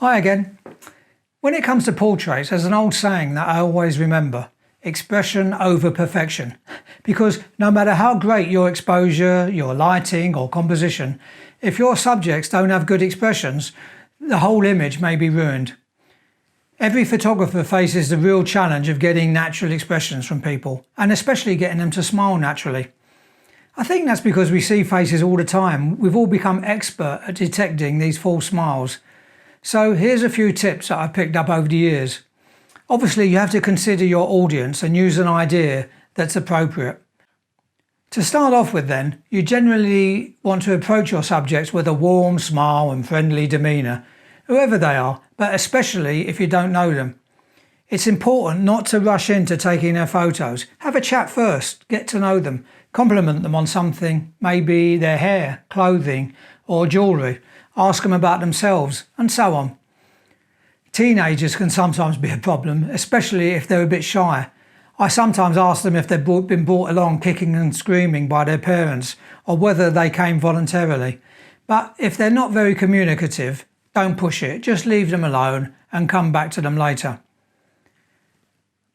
Hi again. When it comes to portraits, there's an old saying that I always remember: expression over perfection. Because no matter how great your exposure, your lighting or composition, if your subjects don't have good expressions, the whole image may be ruined. Every photographer faces the real challenge of getting natural expressions from people, and especially getting them to smile naturally. I think that's because we see faces all the time. We've all become expert at detecting these false smiles. So here's a few tips that I've picked up over the years. Obviously, you have to consider your audience and use an idea that's appropriate. To start off with then, you generally want to approach your subjects with a warm smile and friendly demeanour, whoever they are, but especially if you don't know them. It's important not to rush into taking their photos. Have a chat first, get to know them, compliment them on something, maybe their hair, clothing or jewellery. Ask them about themselves, and so on. Teenagers can sometimes be a problem, especially if they're a bit shy. I sometimes ask them if they've been brought along kicking and screaming by their parents, or whether they came voluntarily. But if they're not very communicative, don't push it, just leave them alone and come back to them later.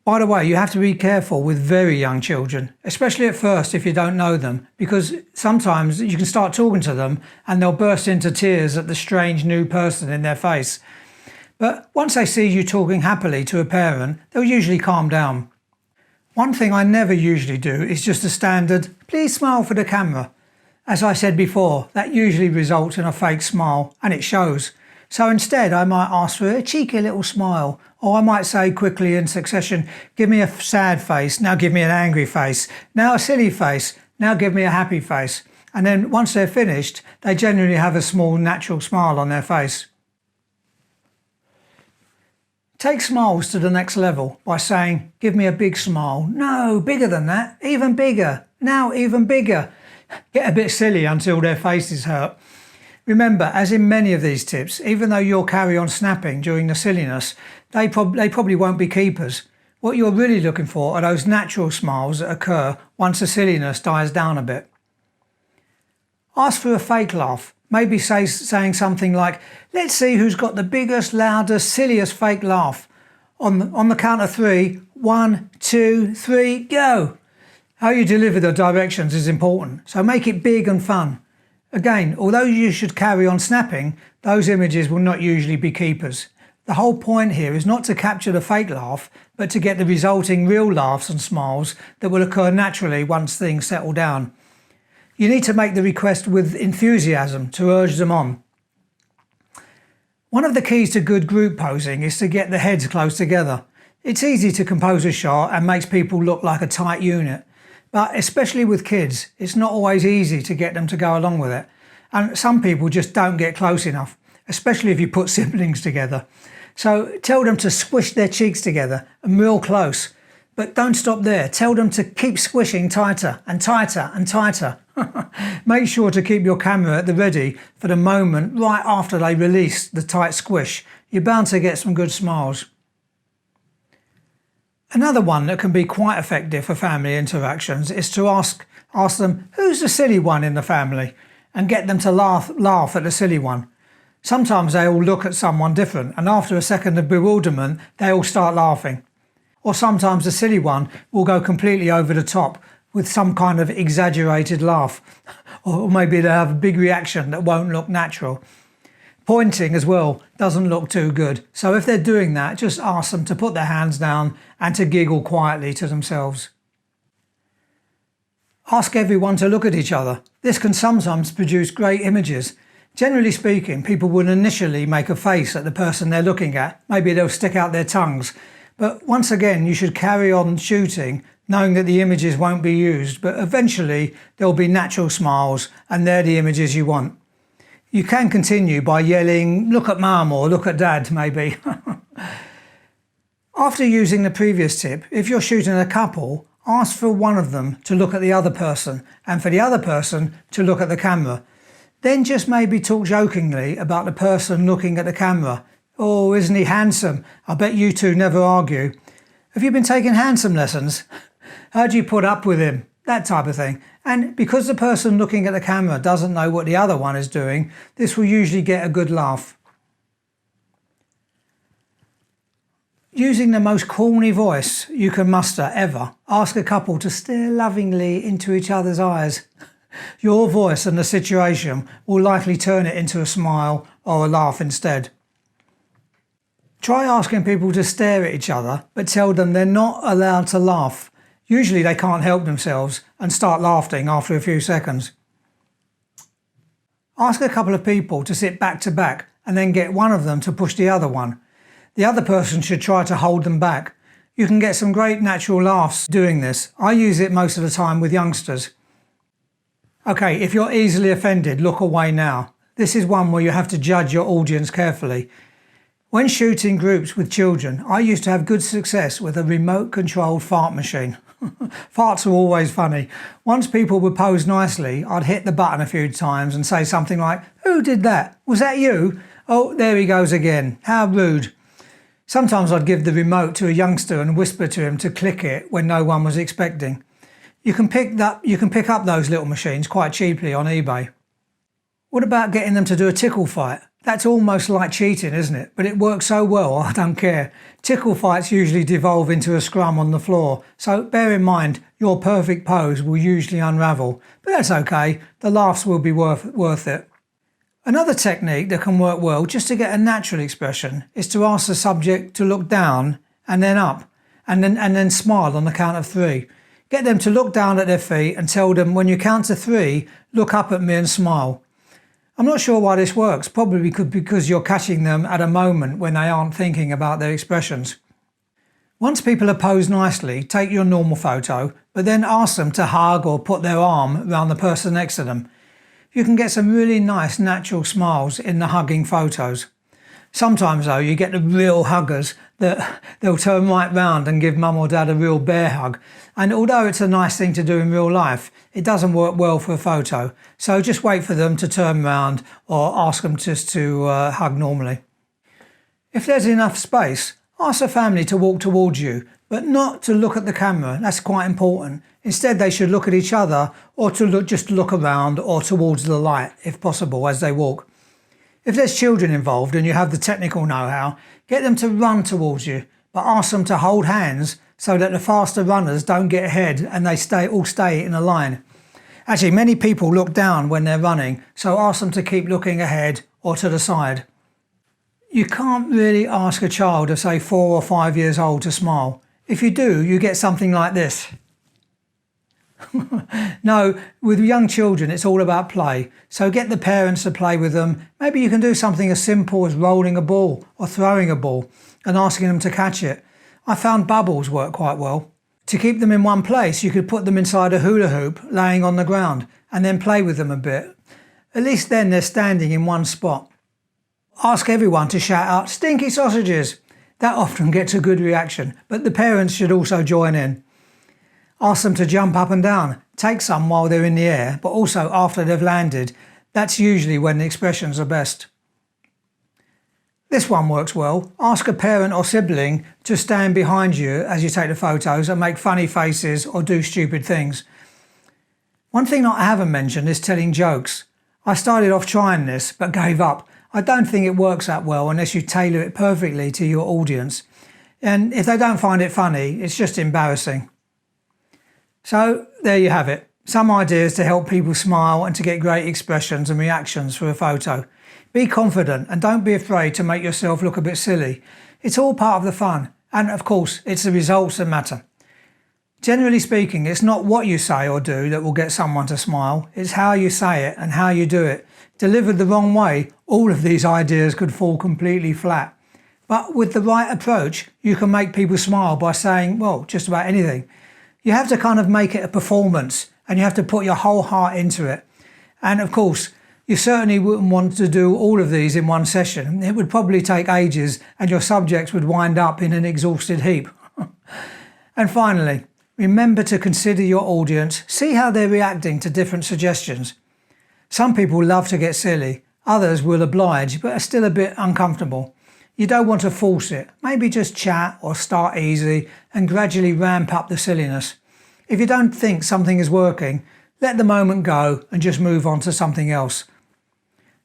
By the way, you have to be careful with very young children, especially at first if you don't know them, because sometimes you can start talking to them and they'll burst into tears at the strange new person in their face. But once they see you talking happily to a parent, they'll usually calm down. One thing I never usually do is just a standard, please smile for the camera. As I said before, that usually results in a fake smile, and it shows. So instead I might ask for a cheeky little smile, or I might say quickly in succession, give me a sad face, now give me an angry face, now a silly face, now give me a happy face. And then once they're finished, they generally have a small natural smile on their face. Take smiles to the next level by saying, give me a big smile, no, bigger than that, even bigger, now even bigger. Get a bit silly until their faces hurt. Remember, as in many of these tips, even though you'll carry on snapping during the silliness, they probably won't be keepers. What you're really looking for are those natural smiles that occur once the silliness dies down a bit. Ask for a fake laugh, maybe saying something like, let's see who's got the biggest, loudest, silliest fake laugh. On the count of 3, 1, 2, 3, go! How you deliver the directions is important, so make it big and fun. Again, although you should carry on snapping, those images will not usually be keepers. The whole point here is not to capture the fake laugh, but to get the resulting real laughs and smiles that will occur naturally once things settle down. You need to make the request with enthusiasm to urge them on. One of the keys to good group posing is to get the heads close together. It's easy to compose a shot and makes people look like a tight unit. But especially with kids, it's not always easy to get them to go along with it. And some people just don't get close enough, especially if you put siblings together. So tell them to squish their cheeks together and real close. But don't stop there. Tell them to keep squishing tighter and tighter and tighter. Make sure to keep your camera at the ready for the moment right after they release the tight squish. You're bound to get some good smiles. Another one that can be quite effective for family interactions is to ask them, who's the silly one in the family? And get them to laugh at the silly one. Sometimes they all look at someone different, and after a second of bewilderment, they all start laughing. Or sometimes the silly one will go completely over the top with some kind of exaggerated laugh. Or maybe they'll have a big reaction that won't look natural. Pointing as well doesn't look too good, so if they're doing that, just ask them to put their hands down and to giggle quietly to themselves. Ask everyone to look at each other. This can sometimes produce great images. Generally speaking, people will initially make a face at the person they're looking at. Maybe they'll stick out their tongues. But once again, you should carry on shooting, knowing that the images won't be used, but eventually there'll be natural smiles and they're the images you want. You can continue by yelling, look at mum or look at dad, maybe. After using the previous tip, if you're shooting a couple, ask for one of them to look at the other person and for the other person to look at the camera. Then just maybe talk jokingly about the person looking at the camera. Oh, isn't he handsome? I bet you two never argue. Have you been taking handsome lessons? How do you put up with him? That type of thing. And because the person looking at the camera doesn't know what the other one is doing, this will usually get a good laugh. Using the most corny voice you can muster ever, ask a couple to stare lovingly into each other's eyes. Your voice and the situation will likely turn it into a smile or a laugh instead. Try asking people to stare at each other, but tell them they're not allowed to laugh. Usually they can't help themselves and start laughing after a few seconds. Ask a couple of people to sit back to back and then get one of them to push the other one. The other person should try to hold them back. You can get some great natural laughs doing this. I use it most of the time with youngsters. Okay, if you're easily offended, look away now. This is one where you have to judge your audience carefully. When shooting groups with children, I used to have good success with a remote-controlled fart machine. Farts are always funny. Once people would pose nicely, I'd hit the button a few times and say something like, "Who did that? Was that you? Oh, there he goes again. How rude." Sometimes I'd give the remote to a youngster and whisper to him to click it when no one was expecting. You can pick up those little machines quite cheaply on eBay. What about getting them to do a tickle fight? That's almost like cheating, isn't it? But it works so well, I don't care. Tickle fights usually devolve into a scrum on the floor, so bear in mind your perfect pose will usually unravel. But that's okay, the laughs will be worth it. Another technique that can work well just to get a natural expression is to ask the subject to look down and then up, and then smile on the count of 3. Get them to look down at their feet and tell them, when you count to 3, look up at me and smile. I'm not sure why this works, probably because you're catching them at a moment when they aren't thinking about their expressions. Once people are posed nicely, take your normal photo, but then ask them to hug or put their arm around the person next to them. You can get some really nice natural smiles in the hugging photos. Sometimes though, you get the real huggers that they'll turn right round and give mum or dad a real bear hug. And although it's a nice thing to do in real life, it doesn't work well for a photo. So just wait for them to turn round or ask them just to hug normally. If there's enough space, ask the family to walk towards you, but not to look at the camera. That's quite important. Instead, they should look at each other or just look around or towards the light, if possible, as they walk. If there's children involved and you have the technical know-how, get them to run towards you, but ask them to hold hands so that the faster runners don't get ahead and they all stay in a line. Actually, many people look down when they're running, so ask them to keep looking ahead or to the side. You can't really ask a child of say 4 or 5 years old to smile. If you do, you get something like this. No, with young children it's all about play, so get the parents to play with them. Maybe you can do something as simple as rolling a ball or throwing a ball and asking them to catch it. I found bubbles work quite well. To keep them in one place, you could put them inside a hula hoop laying on the ground and then play with them a bit. At least then they're standing in one spot. Ask everyone to shout out, "Stinky sausages!" That often gets a good reaction, but the parents should also join in. Ask them to jump up and down. Take some while they're in the air, but also after they've landed. That's usually when the expressions are best. This one works well. Ask a parent or sibling to stand behind you as you take the photos and make funny faces or do stupid things. One thing that I haven't mentioned is telling jokes. I started off trying this, but gave up. I don't think it works that well unless you tailor it perfectly to your audience. And if they don't find it funny, it's just embarrassing. So there you have it. Some ideas to help people smile and to get great expressions and reactions for a photo. Be confident and don't be afraid to make yourself look a bit silly. It's all part of the fun. And of course, it's the results that matter. Generally speaking, it's not what you say or do that will get someone to smile. It's how you say it and how you do it. Delivered the wrong way, all of these ideas could fall completely flat. But with the right approach, you can make people smile by saying, well, just about anything. You have to kind of make it a performance and you have to put your whole heart into it. And of course, you certainly wouldn't want to do all of these in one session. It would probably take ages and your subjects would wind up in an exhausted heap. And finally, remember to consider your audience. See how they're reacting to different suggestions. Some people love to get silly, others will oblige but are still a bit uncomfortable. You don't want to force it. Maybe just chat or start easy and gradually ramp up the silliness. If you don't think something is working, let the moment go and just move on to something else.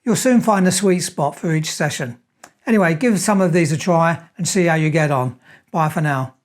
You'll soon find a sweet spot for each session. Anyway, give some of these a try and see how you get on. Bye for now.